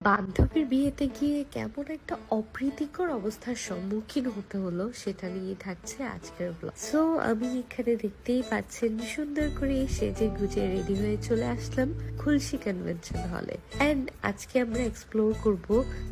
বান্ধবীর বিয়েতে গিয়ে কেমন একটা অপ্রীতিকর অবস্থার সম্মুখীন হতে হলো সেটা নিয়ে থাকছে আজকের ব্লগ। সো আমি এখানে দেখতেই পাচ্ছেন সুন্দর করে সেজে গুজে রেডি হয়ে চলে আসলাম খুলশি কনভেনশন হলে। এন্ড আজকে আমরা এক্সপ্লোর করব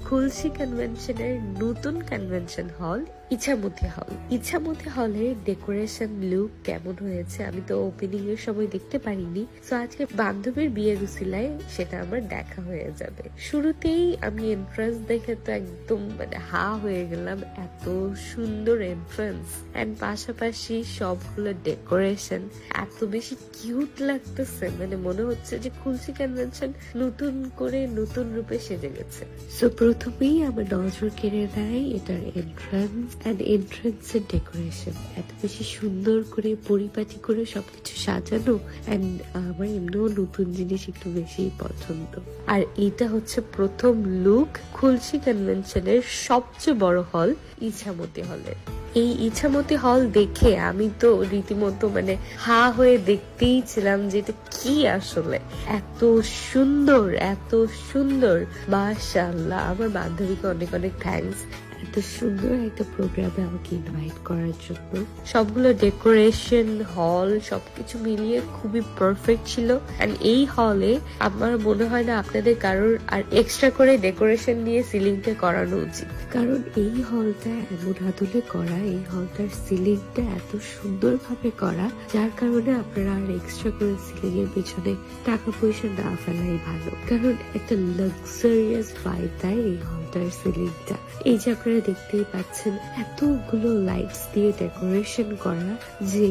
খুলশি কনভেনশনের নতুন কনভেনশন হল ইছামতি হল। ইছামতি হলের ডেকোরেশন লুক কেমন হয়েছে আমি তো ওপেনিং এর সময় দেখতে পারিনি। সো আজকে বান্ধবীর বিয়ের উসিলায় সেটা আমার দেখা হয়ে যাবে। শুরুতেই আমি এন্ট্রান্স দেখে তো একদম হা হয়ে গেলাম, এত সুন্দর এন্ট্রান্স এন্ড পাশাপাশি সবগুলো ডেকোরেশন এত বেশি কিউট লাগতেছে, মনে হচ্ছে যে খুলশি কনভেনশন নতুন করে নতুন রূপে সেজে গেছে। সো প্রথমেই আমার নজর কেড়ে নেয় এটার এন্ট্রান্স এন্ড এন্ট্রান্স এর ডেকোরেশন এত বেশি সুন্দর করে পরিপাটি করে সবকিছু সাজানো। এন্ড আমার এমনিও নতুন জিনিস একটু বেশি পছন্দ। আর এটা হচ্ছে প্রথম লুক খুলশি কনভেনশনের সবচেয়ে বড় হল ইছামতি হলের। এই ইছামতি হল দেখে আমি তো রীতিমতো হা হয়ে দেখতেই ছিলাম যে এটা কি আসলে এত সুন্দর এত সুন্দর। মাশাআল্লাহ, আমার বান্ধবীকে অনেক অনেক থ্যাঙ্কস এত সুন্দর একটা প্রোগ্রামে আমাকে ইনভাইট করার জন্য। সবগুলো ডেকোরেশন হল সবকিছু মিলিয়ে খুবই পারফেক্ট ছিল। এন্ড এই হলে আমার মনে হয় না আপনাদের কারোর আর এক্সট্রা করে ডেকোরেশন দিয়ে সিলিংটা করানো উচিত, কারণ এই হলটা এমন আদলে করা, এই হলটার সিলিংটা এত সুন্দর ভাবে করা, যার কারণে আপনারা আর এক্সট্রা করে সিলিং এর পিছনে টাকা পয়সা না ফেলাই ভালো, কারণ একটা লাক্সারিয়াস ভাইব দেয় এই হলটার সিলিংটা। এই যে আপনারা দেখতেই পাচ্ছেন এতগুলো লাইটস দিয়ে ডেকোরেশন করা যে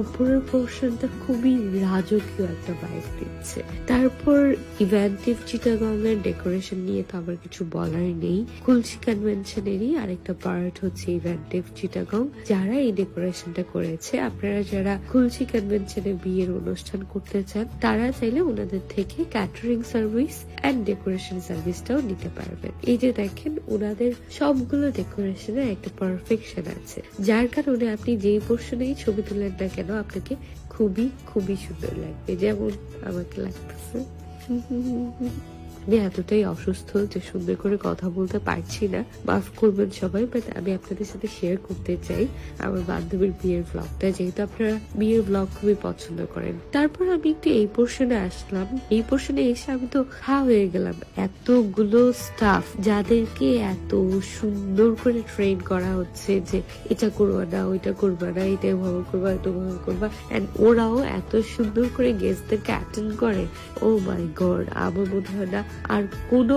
উপরের পোর্শনটা খুবই রাজকীয় একটা ভাইব দিচ্ছে। তারপর ইভেন্টিভ চিটাগং এর ডেকোরেশন নিয়ে তো আমার কিছু বলার নেই। খুলশি কনভেনশনেরই আরেকটা পার্ট হচ্ছে ইভেন্টিভ চিটাগং, যারা এই ডেকোরেশনটা করেছে। আপনারা যারা খুলশি কনভেনশনে বিয়ের অনুষ্ঠান করতে চান তারা চাইলে ওনাদের থেকে ক্যাটারিং সার্ভিস এন্ড ডেকোরেশন সার্ভিসটাও নিতে পারবেন। এই যে দেখেন ওনাদের সবগুলো ডেকোরেশনে একটা পারফেকশন আছে, যার কারণে আপনি যেই পোর্শনেই ছবি তুলেন না কেন আপনাকে খুবই খুবই সুন্দর লাগবে, যেমন আমাকে লাগতেছে। আমি এতটাই অসুস্থ যে সুন্দর করে কথা বলতে পারছি না, মাফ করবেন সবাই। বাট আমি আপনাদের সাথে শেয়ার করতে চাই আমার বান্ধবীর বিয়ের ব্লগটা, যেহেতু আপনারা বিয়ের ব্লগ খুবই পছন্দ করেন। তারপর আমি একটু এই পোর্শনে আসলাম। এই পোর্শনে এসে আমি তো হা হয়ে গেলাম, এতগুলো স্টাফ যাদেরকে এত সুন্দর করে ট্রেন করা হচ্ছে যে এটা করবা না ওইটা করবা না, এটা এভাবে করবা এটা এভাবে করবা। এন্ড ওরাও এত সুন্দর করে গেস্টদেরকে অ্যাটেন্ড করে। ও মাই গড, আমার মনে হয় না আর কোনো